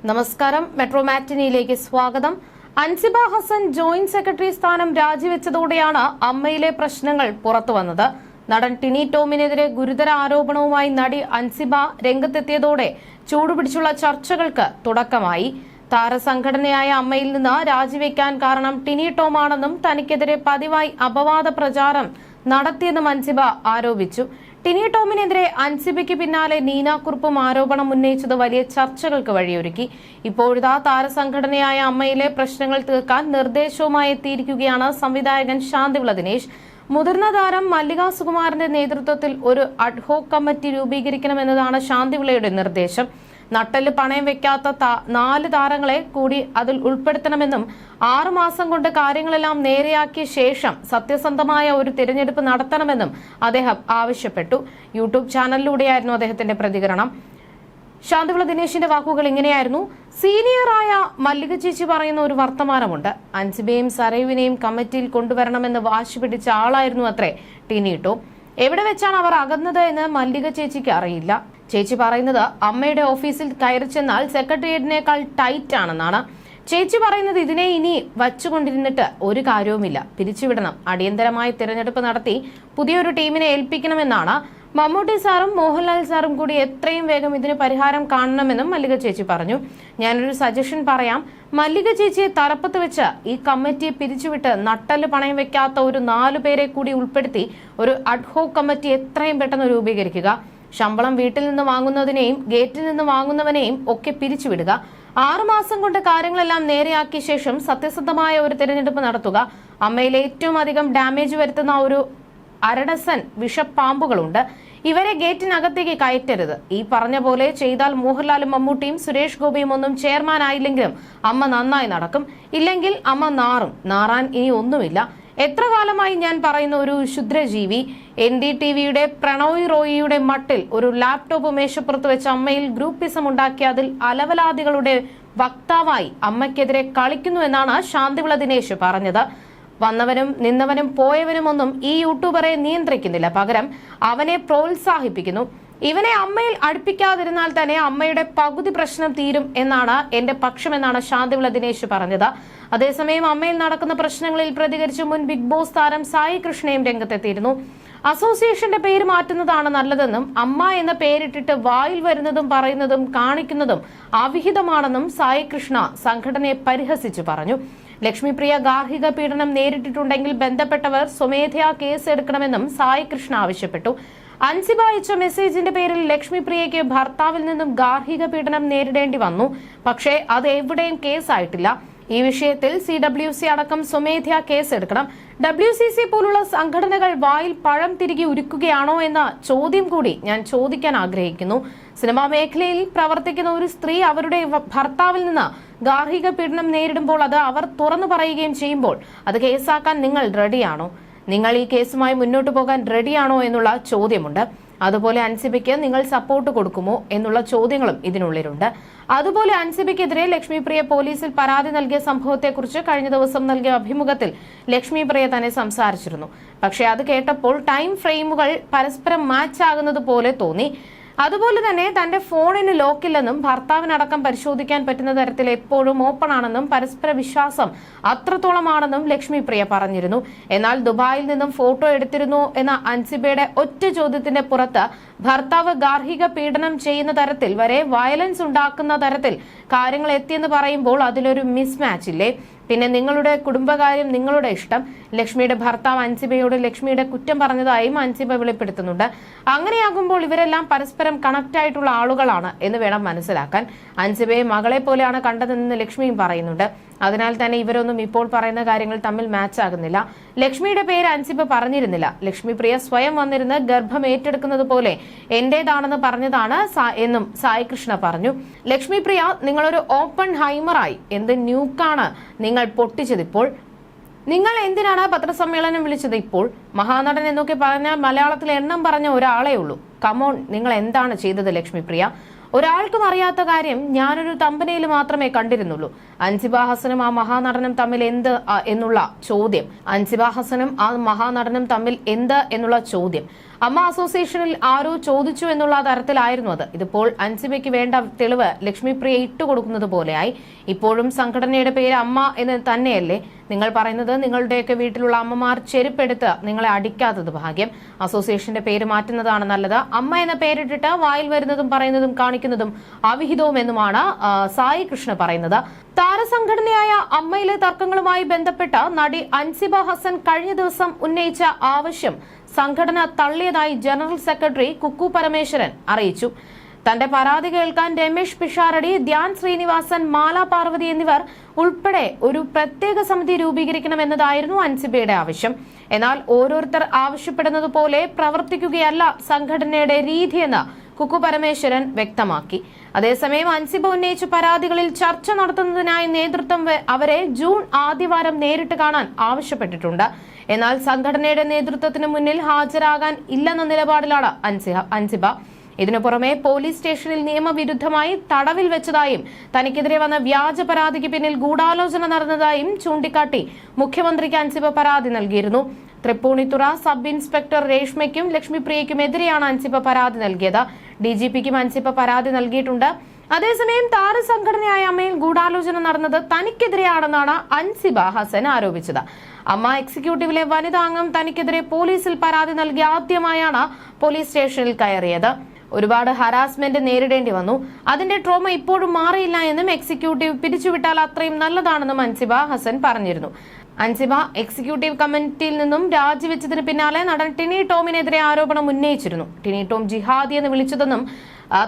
നമസ്കാരം. മെട്രോ മാറ്റിനിയിലേക്ക് സ്വാഗതം. Ansiba Hasan joint secretary സ്ഥാനം രാജിവെച്ചതോടെയാണ് അമ്മയിലെ പ്രശ്നങ്ങൾ പുറത്തുവന്നത്. നടൻ ടിനി ടോമിനെതിരെ ഗുരുതര ആരോപണവുമായി നടി അൻസിബ രംഗത്തെത്തിയതോടെ ചൂടുപിടിച്ചുള്ള ചർച്ചകൾക്ക് തുടക്കമായി. താരസംഘടനയായ അമ്മയിൽ നിന്ന് രാജിവെക്കാൻ കാരണം ടിനി ടോമാണെന്നും തനിക്കെതിരെ പതിവായി അപവാദ പ്രചാരം നടത്തിയെന്നും അൻസിബ ആരോപിച്ചു. ടിനി ടോമിനെതിരെ അൻസിബയ്ക്ക് പിന്നാലെ നീന കുറുപ്പും ആരോപണം ഉന്നയിച്ചത് വലിയ ചർച്ചകൾക്ക് വഴിയൊരുക്കി. ഇപ്പോഴിതാ താരസംഘടനയായ അമ്മയിലെ പ്രശ്നങ്ങൾ തീർക്കാൻ നിർദ്ദേശവുമായി എത്തിയിരിക്കുകയാണ് സംവിധായകൻ ശാന്തിവിള ദിനേശ്. മുതിർന്ന താരം മല്ലിക സുകുമാരന്റെ നേതൃത്വത്തിൽ ഒരു അഡ്ഹോക് കമ്മിറ്റി രൂപീകരിക്കണമെന്നതാണ് ശാന്തിവിളയുടെ നിർദ്ദേശം. നട്ടെല്ല് പണയം വെക്കാത്ത 4 താരങ്ങളെ കൂടി അതിൽ ഉൾപ്പെടുത്തണമെന്നും 6 മാസം കൊണ്ട് കാര്യങ്ങളെല്ലാം നേരെയാക്കിയ ശേഷം സത്യസന്ധമായ ഒരു തിരഞ്ഞെടുപ്പ് നടത്തണമെന്നും അദ്ദേഹം ആവശ്യപ്പെട്ടു. യൂട്യൂബ് ചാനലിലൂടെയായിരുന്നു അദ്ദേഹത്തിന്റെ പ്രതികരണം. ശാന്തിവിള ദിനേശിന്റെ വാക്കുകൾ ഇങ്ങനെയായിരുന്നു. സീനിയറായ മല്ലിക ചേച്ചി പറയുന്ന ഒരു വർത്തമാനമുണ്ട്. അൻസിബയെയും സരയുവിനെയും കമ്മിറ്റിയിൽ കൊണ്ടുവരണമെന്ന് വാശി പിടിച്ച ആളായിരുന്നു അത്രേ ടിനി ടോം. എവിടെ വെച്ചാണ് അവർ അകന്നത് എന്ന് മല്ലിക ചേച്ചിക്ക് അറിയില്ല. ചേച്ചി പറയുന്നത് അമ്മയുടെ ഓഫീസിൽ കയറി ചെന്നാൽ സെക്രട്ടേറിയറ്റിനേക്കാൾ ടൈറ്റ് ആണെന്നാണ്. ചേച്ചി പറയുന്നത് ഇതിനെ ഇനി വച്ചുകൊണ്ടിരുന്നിട്ട് ഒരു കാര്യവുമില്ല, പിരിച്ചുവിടണം, അടിയന്തരമായി തിരഞ്ഞെടുപ്പ് നടത്തി പുതിയൊരു ടീമിനെ ഏൽപ്പിക്കണമെന്നാണ്. മമ്മൂട്ടി സാറും മോഹൻലാൽ സാറും കൂടി എത്രയും വേഗം ഇതിന് പരിഹാരം കാണണമെന്നും മല്ലിക ചേച്ചി പറഞ്ഞു. ഞാനൊരു സജഷൻ പറയാം. മല്ലിക ചേച്ചിയെ തലപ്പത്ത് വെച്ച് ഈ കമ്മിറ്റിയെ പിരിച്ചുവിട്ട് നട്ടല് പണയം വെക്കാത്ത ഒരു 4 പേരെ കൂടി ഉൾപ്പെടുത്തി ഒരു അഡ്ഹോക് കമ്മിറ്റി എത്രയും പെട്ടെന്ന് രൂപീകരിക്കുക. ശമ്പളം വീട്ടിൽ നിന്ന് വാങ്ങുന്നതിനെയും ഗേറ്റിൽ നിന്ന് വാങ്ങുന്നവനെയും ഒക്കെ പിരിച്ചുവിടുക. 6 മാസം കൊണ്ട് കാര്യങ്ങളെല്ലാം നേരെയാക്കിയ ശേഷം സത്യസന്ധമായ ഒരു തിരഞ്ഞെടുപ്പ് നടത്തുക. അമ്മയിൽ ഏറ്റവും അധികം ഡാമേജ് വരുത്തുന്ന ഒരു 1/2 ഡസൻ വിഷപ്പാമ്പുകളുണ്ട്. ഇവരെ ഗേറ്റിനകത്തേക്ക് കയറ്റരുത്. ഈ പറഞ്ഞ പോലെ ചെയ്താൽ മോഹൻലാലും മമ്മൂട്ടിയും സുരേഷ് ഗോപിയും ഒന്നും ചെയർമാൻ ആയില്ലെങ്കിലും അമ്മ നന്നായി നടക്കും. ഇല്ലെങ്കിൽ അമ്മ നാറാൻ ഇനി ഒന്നുമില്ല. എത്ര കാലമായി ഞാൻ പറയുന്ന ഒരു ക്ഷുദ്രജീവി NDTVയുടെ പ്രണോയ് റോയിയുടെ മട്ടിൽ ഒരു ലാപ്ടോപ്പ് മേശപ്പുറത്ത് വെച്ച് അമ്മയിൽ ഗ്രൂപ്പിസം ഉണ്ടാക്കി അതിൽ അലവലാദികളുടെ വക്താവായി അമ്മയ്ക്കെതിരെ കളിക്കുന്നു എന്നാണ് ശാന്തിവിള ദിനേശ് പറഞ്ഞത്. വന്നവനും നിന്നവനും പോയവനുമൊന്നും ഈ യൂട്യൂബറെ നിയന്ത്രിക്കുന്നില്ല, പകരം അവനെ പ്രോത്സാഹിപ്പിക്കുന്നു. ഇവനെ അമ്മയിൽ അടുപ്പിക്കാതിരുന്നാൽ തന്നെ അമ്മയുടെ പകുതി പ്രശ്നം തീരും എന്നാണ് എന്റെ പക്ഷമെന്നാണ് ശാന്തിവിള ദിനേശ് പറഞ്ഞത്. അതേസമയം അമ്മയിൽ നടക്കുന്ന പ്രശ്നങ്ങളിൽ പ്രതികരിച്ച് മുൻ ബിഗ് ബോസ് താരം സായി കൃഷ്ണയും രംഗത്തെത്തിയിരുന്നു. അസോസിയേഷന്റെ പേര് മാറ്റുന്നതാണ് നല്ലതെന്നും അമ്മ എന്ന പേരിട്ടിട്ട് വായിൽ വരുന്നതും പറയുന്നതും കാണിക്കുന്നതും അവിഹിതമാണെന്നും സായി കൃഷ്ണ സംഘടനയെ പരിഹസിച്ചു പറഞ്ഞു. ലക്ഷ്മിപ്രിയ ഗാർഹിക പീഡനം നേരിട്ടിട്ടുണ്ടെങ്കിൽ ബന്ധപ്പെട്ടവർ സ്വമേധയാ കേസ് എടുക്കണമെന്നും സായി കൃഷ്ണ ആവശ്യപ്പെട്ടു. അൻസിബ അയച്ച മെസ്സേജിന്റെ പേരിൽ ലക്ഷ്മിപ്രിയയ്ക്ക് ഭർത്താവിൽ നിന്നും ഗാർഹിക പീഡനം നേരിടേണ്ടി വന്നു. പക്ഷേ അത് എവിടെയും കേസായിട്ടില്ല. ഈ വിഷയത്തിൽ CWC അടക്കം സ്വമേധയാ കേസെടുക്കണം. WCC പോലുള്ള സംഘടനകൾ വായിൽ പഴം തിരികെ ഉരുക്കുകയാണോ എന്ന ചോദ്യം കൂടി ഞാൻ ചോദിക്കാൻ ആഗ്രഹിക്കുന്നു. സിനിമാ മേഖലയിൽ പ്രവർത്തിക്കുന്ന ഒരു സ്ത്രീ അവരുടെ ഭർത്താവിൽ നിന്ന് ഗാർഹിക പീഡനം നേരിടുമ്പോൾ അത് അവർ തുറന്നു പറയുകയും ചെയ്യുമ്പോൾ അത് കേസാക്കാൻ നിങ്ങൾ റെഡിയാണോ? നിങ്ങൾ ഈ കേസുമായി മുന്നോട്ട് പോകാൻ റെഡിയാണോ എന്നുള്ള ചോദ്യമുണ്ട്. അതുപോലെ അൻസിബയ്ക്ക് നിങ്ങൾ സപ്പോർട്ട് കൊടുക്കുമോ എന്നുള്ള ചോദ്യങ്ങളും ഇതിനുള്ളിലുണ്ട്. അതുപോലെ അൻസിബയ്ക്കെതിരെ ലക്ഷ്മിപ്രിയ പോലീസിൽ പരാതി നൽകിയ സംഭവത്തെക്കുറിച്ച് കഴിഞ്ഞ ദിവസം നൽകിയ അഭിമുഖത്തിൽ ലക്ഷ്മിപ്രിയ തന്നെ സംസാരിച്ചിരുന്നു. പക്ഷേ അത് കേട്ടപ്പോൾ ടൈം ഫ്രെയിമുകൾ പരസ്പരം മാച്ച് ആകുന്നത് പോലെ തോന്നി. അതുപോലെ തന്നെ തന്റെ ഫോണിന് ലോക്കില്ലെന്നും ഭർത്താവിനടക്കം പരിശോധിക്കാൻ പറ്റുന്ന തരത്തിൽ എപ്പോഴും ഓപ്പൺ ആണെന്നും പരസ്പര വിശ്വാസം അത്രത്തോളമാണെന്നും ലക്ഷ്മിപ്രിയ പറഞ്ഞിരുന്നു. എന്നാൽ ദുബായിൽ നിന്നും ഫോട്ടോ എടുത്തിരുന്നു എന്ന അൻസിബയുടെ ഒറ്റ ചോദ്യത്തിന്റെ പുറത്ത് ഭർത്താവ് ഗാർഹിക പീഡനം ചെയ്യുന്ന തരത്തിൽ വരെ വയലൻസ് ഉണ്ടാക്കുന്ന തരത്തിൽ കാര്യങ്ങൾ എത്തിയെന്ന് പറയുമ്പോൾ അതിലൊരു മിസ്മാച്ച് ഇല്ലേ? പിന്നെ നിങ്ങളുടെ കുടുംബകാര്യം നിങ്ങളുടെ ഇഷ്ടം. ലക്ഷ്മിയുടെ ഭർത്താവ് അൻസിബയോട് ലക്ഷ്മിയുടെ കുറ്റം പറഞ്ഞതായും അൻസിബ വെളിപ്പെടുത്തുന്നുണ്ട്. അങ്ങനെയാകുമ്പോൾ ഇവരെല്ലാം പരസ്പരം കണക്ട് ആയിട്ടുള്ള ആളുകളാണ് എന്ന് വേണം മനസ്സിലാക്കാൻ. അൻസിബയെ മകളെ പോലെയാണ് കണ്ടതെന്ന് ലക്ഷ്മിയും പറയുന്നുണ്ട്. അതിനാൽ തന്നെ ഇവരൊന്നും ഇപ്പോൾ പറയുന്ന കാര്യങ്ങൾ തമ്മിൽ മാച്ച് ആകുന്നില്ല. ലക്ഷ്മിയുടെ പേര് അൻസിബ പറഞ്ഞിരുന്നില്ല. ലക്ഷ്മിപ്രിയ സ്വയം വന്നിരുന്ന് ഗർഭം ഏറ്റെടുക്കുന്നത് പോലെ എന്റേതാണെന്ന് പറഞ്ഞതാണ് എന്നും സായി കൃഷ്ണ പറഞ്ഞു. ലക്ഷ്മിപ്രിയ, നിങ്ങളൊരു ഓപ്പൺ ഹൈമറായി. എന്ത് ന്യൂക്കാണ് നിങ്ങൾ പൊട്ടിച്ചതിപ്പോൾ? നിങ്ങൾ എന്തിനാണ് പത്രസമ്മേളനം വിളിച്ചത് ഇപ്പോൾ? മഹാനടൻ എന്നൊക്കെ പറഞ്ഞാൽ മലയാളത്തിൽ എണ്ണം പറഞ്ഞ ഒരാളേ ഉള്ളൂ. കമോൺ, നിങ്ങൾ എന്താണ് ചെയ്തത് ലക്ഷ്മിപ്രിയ? ഒരാൾക്കും അറിയാത്ത കാര്യം ഞാനൊരു തമ്പനയിൽ മാത്രമേ കണ്ടിരുന്നുള്ളൂ. അൻസിബ ഹസനും ആ മഹാനടനും തമ്മിൽ എന്ത് എന്നുള്ള ചോദ്യം. അമ്മ അസോസിയേഷനിൽ ആരോ ചോദിച്ചു എന്നുള്ള തരത്തിലായിരുന്നു അത്. ഇതിപ്പോൾ അൻസിബയ്ക്ക് വേണ്ട തെളിവ് ലക്ഷ്മിപ്രിയ ഇട്ടുകൊടുക്കുന്നത് പോലെയായി. ഇപ്പോഴും സംഘടനയുടെ പേര് അമ്മ എന്ന് തന്നെയല്ലേ? നിങ്ങൾ പറയുന്നത് നിങ്ങളുടെയൊക്കെ വീട്ടിലുള്ള അമ്മമാർ ചെരുപ്പെടുത്ത് നിങ്ങളെ അടിക്കാത്തത് ഭാഗ്യം. അസോസിയേഷന്റെ പേര് മാറ്റുന്നതാണ് നല്ലത്. അമ്മ എന്ന പേരിട്ടിട്ട് വായിൽ വരുന്നതും പറയുന്നതും കാണിക്കുന്നതും അവിഹിതവും എന്നുമാണ് സായി കൃഷ്ണ പറയുന്നത്. താരസംഘടനയായ അമ്മയിലെ തർക്കങ്ങളുമായി ബന്ധപ്പെട്ട് നടി അൻസിബ ഹസൻ കഴിഞ്ഞ ദിവസം ഉന്നയിച്ച ആവശ്യം സംഘടന തള്ളിയതായി ജനറൽ സെക്രട്ടറി കുക്കു പരമേശ്വരൻ അറിയിച്ചു. തന്റെ പരാതി കേൾക്കാൻ രമേശ് പിഷാരടി, ധ്യാൻ ശ്രീനിവാസൻ, മാല പാർവതി എന്നിവർ ഉൾപ്പെടെ ഒരു പ്രത്യേക സമിതി രൂപീകരിക്കണമെന്നതായിരുന്നു അൻസിബയുടെ ആവശ്യം. എന്നാൽ ഓരോരുത്തർ ആവശ്യപ്പെടുന്നത് പോലെ പ്രവർത്തിക്കുകയല്ല സംഘടനയുടെ രീതിയെന്ന് കുക്കു പരമേശ്വരൻ വ്യക്തമാക്കി. അതേസമയം അൻസിബ ഉന്നയിച്ച പരാതികളിൽ ചർച്ച നടത്തുന്നതിനായി നേതൃത്വം അവരെ ജൂൺ ആദ്യവാരം നേരിട്ട് കാണാൻ ആവശ്യപ്പെട്ടിട്ടുണ്ട്. എന്നാൽ സംഘടനയുടെ നേതൃത്വത്തിന് മുന്നിൽ ഹാജരാകാൻ ഇല്ലെന്ന നിലപാടിലാണ് അൻസിബ. ഇതിനു പുറമെ പോലീസ് സ്റ്റേഷനിൽ നിയമവിരുദ്ധമായി തടവിൽ വെച്ചതായും തനിക്കെതിരെ വന്ന വ്യാജ പരാതിക്ക് പിന്നിൽ ഗൂഢാലോചന നടന്നതായും ചൂണ്ടിക്കാട്ടി മുഖ്യമന്ത്രിക്ക് അൻസിബ പരാതി നൽകിയിരുന്നു. തൃപ്പൂണിത്തുറ സബ് ഇൻസ്പെക്ടർ രേഷ്മയ്ക്കും ലക്ഷ്മിപ്രിയയ്ക്കും എതിരെയാണ് അൻസിബ പരാതി നൽകിയത്. DGPക്കും അൻസിബ പരാതി നൽകിയിട്ടുണ്ട്. അതേസമയം താരസംഘടനയായ അമ്മയിൽ ഗൂഢാലോചന നടന്നത് തനിക്കെതിരെയാണെന്നാണ് അൻസിബ ഹസൻ ആരോപിച്ചത്. അമ്മ എക്സിക്യൂട്ടീവിലെ വനിതാ അംഗം തനിക്കെതിരെ പോലീസിൽ പരാതി നൽകി ആദ്യമായാണ് പോലീസ് സ്റ്റേഷനിൽ കയറിയത്. ഒരുപാട് ഹരാസ്മെന്റ് നേരിടേണ്ടി വന്നു. അതിന്റെ ട്രോമ ഇപ്പോഴും മാറിയില്ല എന്നും എക്സിക്യൂട്ടീവ് പിരിച്ചുവിട്ടാൽ അത്രയും നല്ലതാണെന്നും അൻസിബ ഹസൻ പറഞ്ഞിരുന്നു. അൻസിബ എക്സിക്യൂട്ടീവ് കമ്മിറ്റിയിൽ നിന്നും രാജിവെച്ചതിന് പിന്നാലെ നടൻ ടിനി ടോമിനെതിരെ ആരോപണം ഉന്നയിച്ചിരുന്നു. ടിനി ടോം ജിഹാദി എന്ന് വിളിച്ചതെന്നും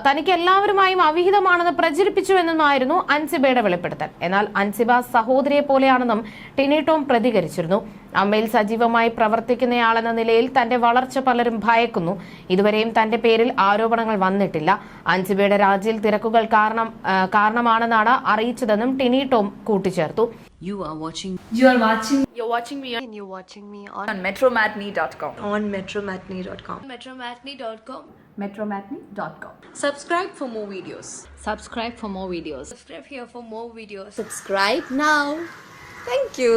തനിക്ക് എല്ലാവരുമായും അവിഹിതമാണെന്ന് പ്രചരിപ്പിച്ചുവെന്നുമായിരുന്നു അൻസിബയുടെ വെളിപ്പെടുത്തൽ. എന്നാൽ അൻസിബ സഹോദരിയെ പോലെയാണെന്നും ടിനി ടോം പ്രതികരിച്ചിരുന്നു. അമ്മയിൽ സജീവമായി പ്രവർത്തിക്കുന്നയാളെന്ന നിലയിൽ തന്റെ വളർച്ച പലരും ഭയക്കുന്നു. ഇതുവരെയും തന്റെ പേരിൽ ആരോപണങ്ങൾ വന്നിട്ടില്ല. അൻസിബയുടെ രാജിയിൽ തിരക്കുകൾ കാരണമാണെന്നാണ് അറിയിച്ചതെന്നും ടിനി ടോം കൂട്ടിച്ചേർത്തു. You're watching me on metromatney.com. On metromatney.com. Metromatney.com. Subscribe for more videos. Subscribe for more videos. Subscribe here for more videos. Subscribe now. Thank you.